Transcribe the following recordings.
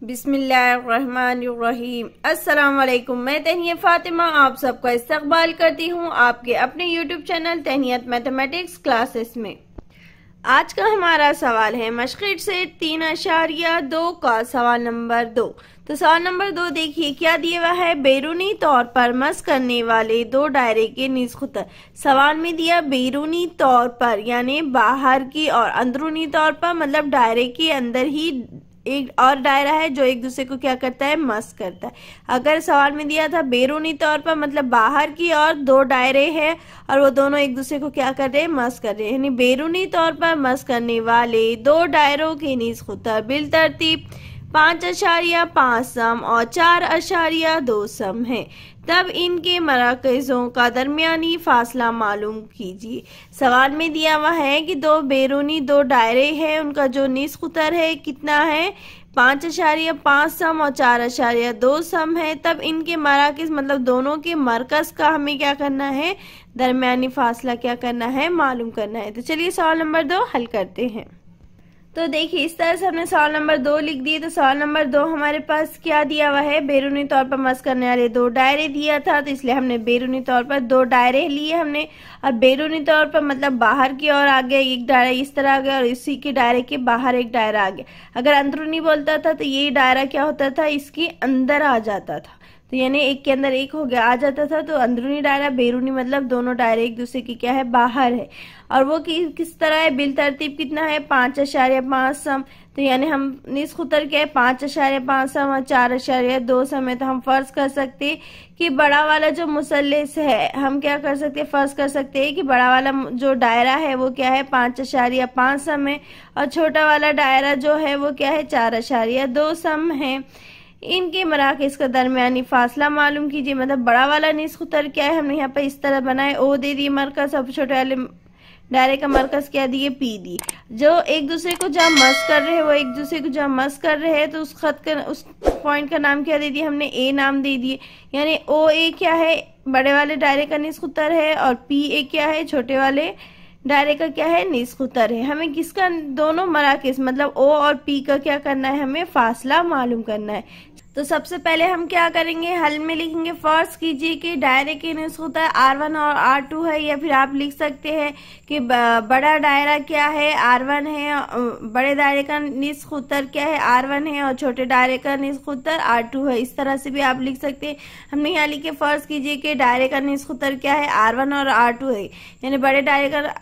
बिस्मिल्लाहिर्रहमानिर्रहीम। अस्सलाम वालेकुम। मैं तहनिया फातिमा आप सबका इस्तकबाल करती हूँ आपके अपने यूट्यूब चैनल तहनियत मैथमेटिक्स क्लासेस में। आज का हमारा सवाल है मशक़ से 3.2 का सवाल नंबर 2। तो सवाल नंबर 2 देखिए क्या दिया हुआ है। बैरूनी तौर पर मस करने वाले दो दायरे के नीज़ खुतर। सवाल में दिया बैरूनी तौर पर यानी बाहर की और अंदरूनी तौर पर मतलब दायरे के अंदर ही एक और दायरा है जो एक दूसरे को क्या करता है, मस करता है। अगर सवाल में दिया था बैरूनी तौर पर मतलब बाहर की और दो दायरे हैं और वो दोनों एक दूसरे को क्या कर रहे हैं, मस कर रहे हैं। यानी बैरूनी तौर पर मस करने वाले दो दायरों के नीज़ खुतर बिल तरतीब 5.5 सम और 4.2 सम है, तब इनके मराकज़ों का दरमियानी फासला मालूम कीजिए। सवाल में दिया हुआ है कि दो बैरूनी दो दायरे हैं, उनका जो नीज़ खुतर है कितना है, 5.5 सम और 4.2 सम है, तब इनके मराकज़ मतलब दोनों के मरकज़ का हमें क्या करना है, दरमियानी फासला क्या करना है, मालूम करना है। तो चलिए सवाल नंबर 2 हल करते हैं। तो देखिए इस तरह से हमने सवाल नंबर 2 लिख दिए। तो सवाल नंबर 2 हमारे पास क्या दिया हुआ है, बैरूनी तौर पर मस करने वाले दो दायरे दिया था, तो इसलिए हमने बैरूनी तौर पर दो दायरे लिए हमने। और बैरूनी तौर पर मतलब बाहर की ओर आ गया एक दायरा इस तरह आ गया और इसी के दायरे के बाहर एक दायरा आ गया। अगर अंदरूनी बोलता था तो ये दायरा क्या होता था, इसके अंदर आ जाता था। तो यानी एक के अंदर एक हो गया आ जाता था। तो अंदरूनी दायरा बैरूनी मतलब दोनों दायरे एक दूसरे की क्या है, बाहर है। और वो किस तरह है, बिल तरतीब कितना है, 5.5 सम। तो यानी हम नीज़ खुतर क्या है, 5.5 सम और 4.2 सम है। तो हम फर्ज कर सकते कि बड़ा वाला जो मुसल्लिस है, हम क्या कर सकते हैं, फर्ज कर सकते हैं कि बड़ा वाला जो दायरा है वो क्या है, 5.5 सम है और छोटा वाला दायरा जो है वो क्या है, 4.2 सम है। इनके मराकज़ का दरमियानी फासला मालूम कीजिए। मतलब बड़ा वाला नीज़ खुतर क्या है, हमने यहाँ पर इस तरह बनाए, ओ दे दिए मरकज़, अब छोटे वाले दायरे का मरकज़ क्या दिए, पी दिए। जो एक दूसरे को जहाँ मस कर रहे हैं वो एक दूसरे को जहाँ मस कर रहे हैं तो उस खत का उस पॉइंट का नाम क्या दे दिया हमने, ए नाम दे दिए। यानी ओ ए क्या है, बड़े वाले दायरे का नीज़ खुतर है और पी ए क्या है, छोटे वाले दायरे का क्या है, नीज़ खुतर है। हमें किसका, दोनों मराकज़ मतलब ओ और पी का क्या करना है, हमें फासला मालूम करना है। तो सबसे पहले हम क्या करेंगे, हल में लिखेंगे, फर्ज कीजिए कि दायरे के नीज़ खुतर R1 और R2 है, या फिर आप लिख सकते हैं कि बड़ा दायरा क्या है, R1 है, बड़े दायरे का नीज़ खुतर क्या है, R1 है और छोटे दायरे का नीज़ खुतर R2 है। इस तरह से भी आप लिख सकते हैं। हमने यहाँ लिखे फर्ज कीजिए कि दायरे का नीज़ खुतर क्या है, R1 और R2 है। यानी बड़े दायरे का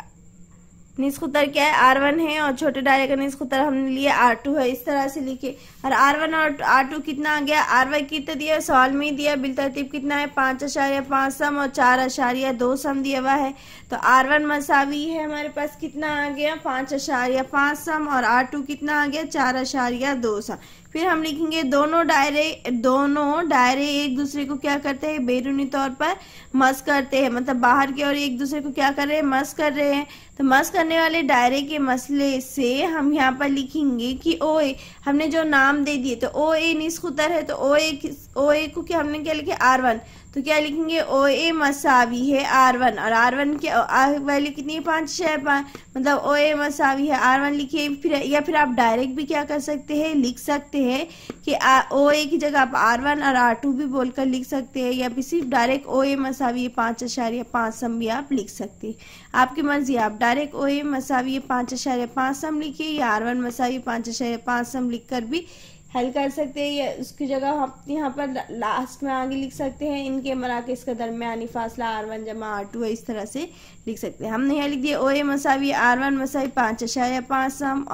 नीज़ खुतर क्या है, R1 है और छोटे दायरे का नीज़ खुतर हमने लिए R2 है। इस तरह से लिखे। और R1 और R2 कितना आ गया, R1 कितना दिया, सवाल में ही दिया, बिल तरतीब कितना है, 5.5 सम और 4.2 सम दिया हुआ है। तो R1 मसावी है हमारे पास कितना आ गया, 5.5 सम और R2 कितना आ गया, 4.2 सम। फिर हम लिखेंगे दोनों दायरे एक दूसरे को क्या करते हैं, बैरूनी तौर पर मस करते हैं, मतलब बाहर की ओर एक दूसरे को क्या कर रहे हैं, मस कर रहे हैं। तो मस करने वाले दायरे के मसले से हम यहाँ पर लिखेंगे कि ओ ए, हमने जो नाम दे दिए, तो ओ ए नीज़ खुतर है, तो ओ ए को क्या हमने क्या लिखे, R1। तो क्या लिखेंगे, ओ ए मसावी है R1 और R1 की वैल्यू कितनी है, 5.5, मतलब ओ ए मसावी है R1 लिखिए। फिर या फिर आप डायरेक्ट भी क्या कर सकते हैं, लिख सकते हैं कि ओ ए की जगह आप R1 और R2 भी बोलकर लिख सकते हैं, या फिर सिर्फ डायरेक्ट ओ ए मसावी 5.5 सम भी आप लिख सकते हैं, आपकी मर्जी। आप डायरेक्ट ओ ए मसावी 5.5 सम लिखिए या R1 मसावी 5.5 सम लिखकर भी हल कर सकते हैं, या उसकी जगह हम यहाँ पर लास्ट में आगे लिख सकते हैं इनके मराकज़ का दरमियानी फासला R1 जमा R2 है। इस तरह से लिख सकते हैं। हमने यहाँ लिख दिया ओ ए मसावी R1 मसावी 5.5 सम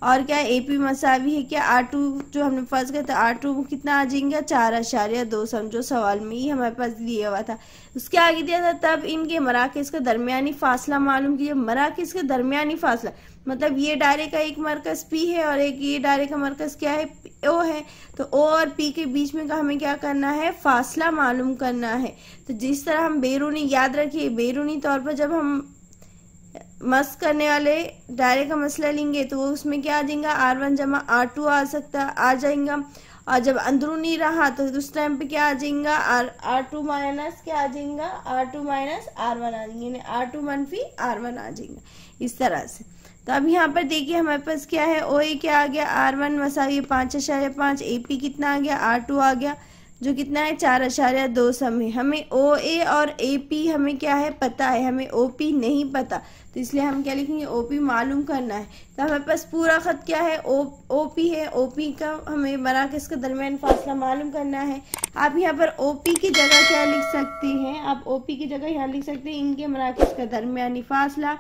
और क्या AP मसावी है क्या R2, जो हमने फर्ज किया था R2 कितना आ जाएगा, 4.2 सम, जो सवाल में ही हमारे पास दिया हुआ था। उसके आगे दिया था तब इनके मराकज़ का दरमियानी फासला मालूम कीजिए। मराकज़ का दरमियानी फासला मतलब ये दायरे का एक मरकज़ P है और एक ये दायरे का मरकज़ क्या है, O है। तो O और P के बीच में का हमें क्या करना है, फासला मालूम करना है। तो जिस तरह हम बैरूनी, याद रखिए बैरूनी तौर पर जब हम मस करने वाले दायरे का मसला लेंगे तो उसमें क्या आ जाएगा, R1 जमा R2 आ जाएगा। और जब अंदरूनी रहा तो उस टाइम पे क्या आ जाएगा, R2 माइनस क्या आ जाएगा, R2 माइनस R1 आ जाएंगे, यानी R2 मनफी R1 आ जाएगा। इस तरह से तो अब यहाँ पर देखिए हमारे पास क्या है, ओ ए क्या आ गया, R1 मसावी 5.5, AP कितना आ गया, R2 आ गया जो कितना है 4.2 सम है। हमें ओ ए और AP हमें क्या है पता है, हमें OP नहीं पता, तो इसलिए हम क्या लिखेंगे, OP मालूम करना है। तो हमारे पास पूरा खत क्या है, OP है, OP का हमें मराकज़ का दरमियान फासला मालूम करना है। आप यहाँ पर OP की जगह क्या लिख सकते हैं, आप OP की जगह यहाँ लिख सकते हैं इनके मराकज़ का दरमियानी फासला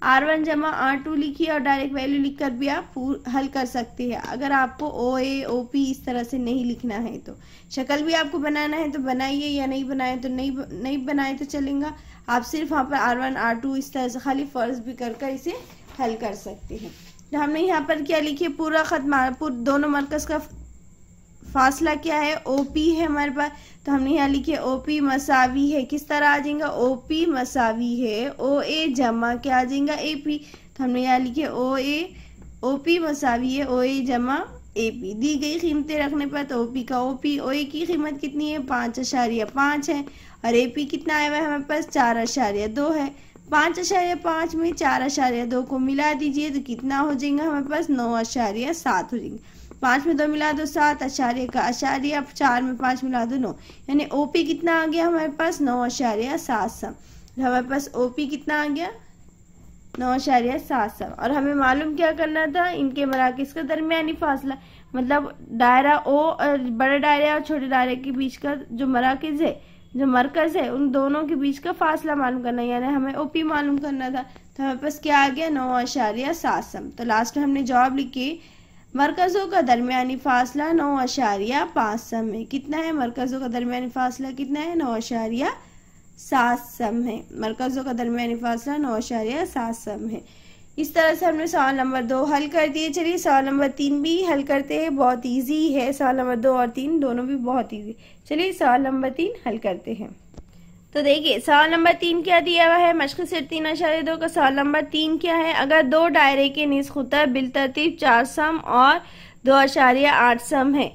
R1 जमा R2 लिखिए और डायरेक्ट वैल्यू लिखकर भी आप हल कर सकते हैं। अगर आपको OA OP इस तरह से नहीं लिखना है तो शक्ल भी आपको बनाना है तो बनाइए, या नहीं बनाए तो नहीं बनाए तो चलेगा। आप सिर्फ वहाँ पर R1 R2 इस तरह से खाली फर्ज भी कर इसे हल कर सकते हैं। तो हमने यहाँ पर क्या लिखे, पूरा खत दोनों मरकज़ का फासला क्या है, OP है हमारे पास, तो हमने यहाँ लिखे OP मसावी है, किस तरह आ जाएगा, OP मसावी है OA जमा क्या आ जाएगा AP, तो हमने यहाँ लिखे OP मसावी है OA जमा AP। दी गई कीमतें रखने पर तो OP का OA की कीमत कितनी है 5.5 है और AP कितना आया हुआ है हमारे पास 4.2 है। 5.5 में 4.2 को मिला दीजिए तो कितना हो जाएगा हमारे पास 9.7 हो जाएंगे। 5 में 2 मिला दो 7, आशार्य का आशार्य, अब 4 में 5 मिला दो 9, यानी OP कितना आ गया हमारे पास 9.7 सम। हमारे पास OP कितना आ गया 9.7 सम। और हमें मालूम क्या करना था, इनके मराकज़ का दरमियानी फासला, मतलब दायरा O, बड़े दायरे और छोटे दायरे के बीच का जो मराकज़ है, जो मरकज़ है, उन दोनों के बीच का फासला मालूम करना, यानी हमें OP मालूम करना था। तो हमारे पास क्या आ गया 9.7 सम। तो लास्ट में हमने जवाब लिखे मरकज़ों का दरमियानी फासला 9.5 सम है। कितना है मरकज़ों का दरमियानी फासला, कितना है 9.7 सम है। मरकज़ों का दरमियानी फासला 9.7 सम है। इस तरह से हमने सवाल नंबर 2 हल कर दिए। चलिए सवाल नंबर 3 भी हल करते हैं, बहुत इजी है। सवाल नंबर 2 और 3 दोनों भी बहुत इजी। चलिए सवाल नंबर 3 हल करते हैं। तो देखिए सवाल नंबर 3 क्या दिया हुआ है, मश्क से 3.2 का सवाल नंबर 3 क्या है, अगर दो दायरे के निस्खुतर बिलतरतीब 4 सम और 2.8 सम है।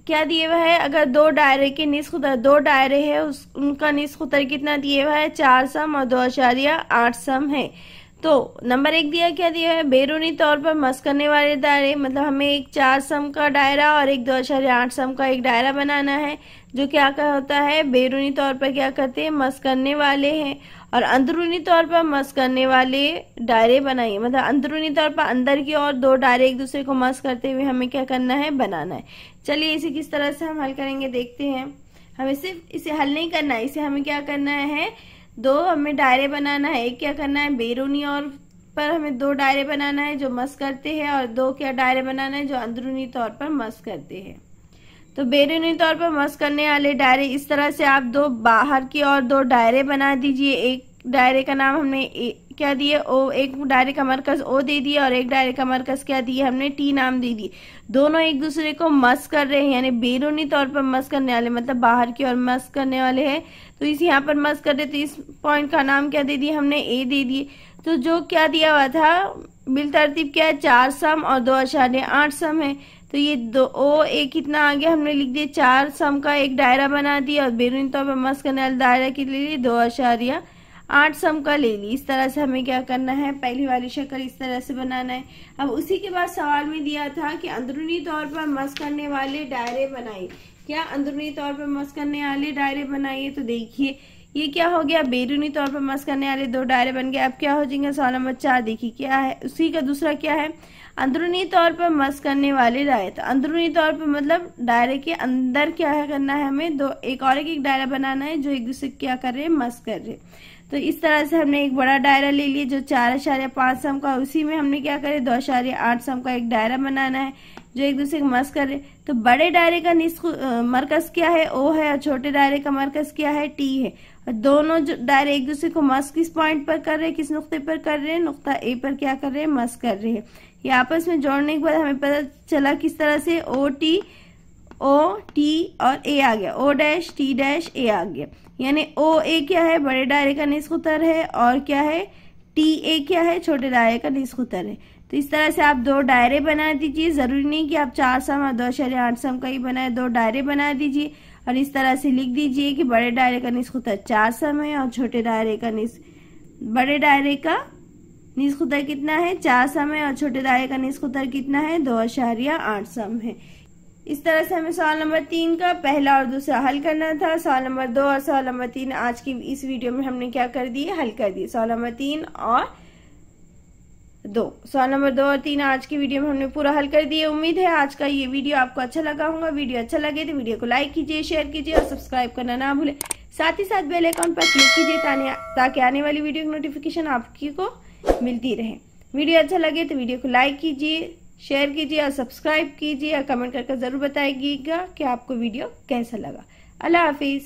क्या दिया हुआ है, अगर दो दायरे के निस्खुतर, दो दायरे है उनका निस्खुतर कितना दिया हुआ है 4 सम और 2.8 सम है। तो नंबर 1 दिया, क्या दिया है, बैरूनी तौर पर मस करने वाले दायरे, मतलब हमें एक 4 सम का दायरा और एक 2.8 सम का एक दायरा बनाना है, जो क्या होता है बैरूनी तौर पर क्या करते हैं मस करने वाले हैं, और अंदरूनी तौर पर मस करने वाले दायरे बनाइए, मतलब अंदरूनी तौर पर अंदर की और दो दायरे एक दूसरे को मस करते हुए हमें क्या करना है, बनाना है। चलिए इसे किस तरह से हम हल करेंगे देखते हैं। हमें सिर्फ इसे हल नहीं करना है, इसे हमें क्या करना है, दो हमें दायरे बनाना है। एक क्या करना है, बैरूनी और पर हमें दो दायरे बनाना है जो मस करते हैं, और दो क्या दायरे बनाना है जो अंदरूनी तौर पर मस करते हैं। तो बैरूनी तौर पर मस करने वाले दायरे इस तरह से आप दो बाहर की और दो दायरे बना दीजिए। एक दायरे का नाम हमने क्या दिए, ओ, एक दायरे का मरकज ओ दे दिया और एक दायरे का मरकज क्या दिया हमने टी नाम दे दिए। दोनों एक दूसरे को मस कर रहे हैं, यानी बैरूनी तौर पर मस करने वाले, मतलब बाहर की ओर मस करने वाले हैं। तो इस यहाँ पर मस कर रहे, तो इस पॉइंट का नाम क्या दे दिया हमने, ए दे दिए। तो जो क्या दिया हुआ था बिल तरतीब क्या है 4 सम और 2.8 सम है। तो ये दो ओ ए कितना आ गया, हमने लिख दिया 4 सम का एक दायरा बना दिया और बैरूनी तौर पर मस करने वाले दायरा के लिए 2.8 सम का ले ली। इस तरह से हमें क्या करना है, पहली वाली शक्ल इस तरह से बनाना है। अब उसी के बाद सवाल में दिया था कि अंदरूनी तौर पर मस करने वाले दायरे बनाइए। क्या अंदरूनी तौर पर मस करने वाले दायरे बनाइए। तो देखिए ये क्या हो गया, बैरूनी तौर पर मस करने वाले दो दायरे बन गए। अब क्या हो जाएंगे, सवाल नंबर 4 देखिए क्या है, उसी का दूसरा क्या है, अंदरूनी तौर पर मस करने वाले दायरे। तो अंदरूनी तौर पर मतलब दायरे के अंदर क्या है करना है, हमें दो एक और एक दायरा बनाना है जो एक दूसरे क्या कर रहे हैं, मस कर रहे। तो इस तरह से हमने एक बड़ा दायरा ले लिया जो 4.5 सम का, उसी में हमने क्या करे 2.8 सम का एक दायरा बनाना है जो एक दूसरे को मस कर रहे। तो बड़े दायरे का मरकज क्या है, ओ है, और छोटे दायरे का मरकज क्या है, टी है। और दोनों दायरे एक दूसरे को मस किस पॉइंट पर कर रहे हैं, किस नुक्ते पर कर रहे हैं, नुक्ता ए पर क्या कर रहे हैं, मस कर रहे हैं। ये आपस में जोड़ने के बाद हमें पता चला किस तरह से ओ टी और ए आ गया, ओ डैश टी डैश ए आ गया। यानी ओ ए क्या है, बड़े दायरे का निस्खुतर है, और क्या है टी ए क्या है, छोटे दायरे का निस्खुतर है। तो इस तरह से आप दो दायरे बना दीजिए, जरूरी नहीं कि आप 4 सम और 2.8 सम का ही बनाए, दो दायरे बना दीजिए और इस तरह से लिख दीजिए कि बड़े दायरे का निस्खुतर 4 सम है और छोटे दायरे का बड़े दायरे का निस्फ उत्तर कितना है 4 सम है और छोटे दायरे का निस्फ उत्तर कितना है 2.8 सम है। इस तरह से हमें सवाल नंबर 3 का पहला और दूसरा हल करना था। सवाल नंबर 2 और सवाल नंबर 3 आज की इस वीडियो में हमने क्या कर दिए, हल कर दिए। सवाल नंबर 3 और 2, सवाल नंबर 2 और 3 आज की वीडियो में हमने पूरा हल कर दिए। उम्मीद है आज का ये वीडियो आपको अच्छा लगा होगा। वीडियो अच्छा लगे तो वीडियो को लाइक कीजिए, शेयर कीजिए और सब्सक्राइब करना ना भूलें। साथ ही साथ बेल आइकन पर क्लिक कीजिए ताकि आने वाली वीडियो की नोटिफिकेशन आपको मिलती रहे। वीडियो अच्छा लगे तो वीडियो को लाइक कीजिए, शेयर कीजिए और सब्सक्राइब कीजिए और कमेंट करके जरूर बताइएगा कि आपको वीडियो कैसा लगा। अल्लाह हाफिज।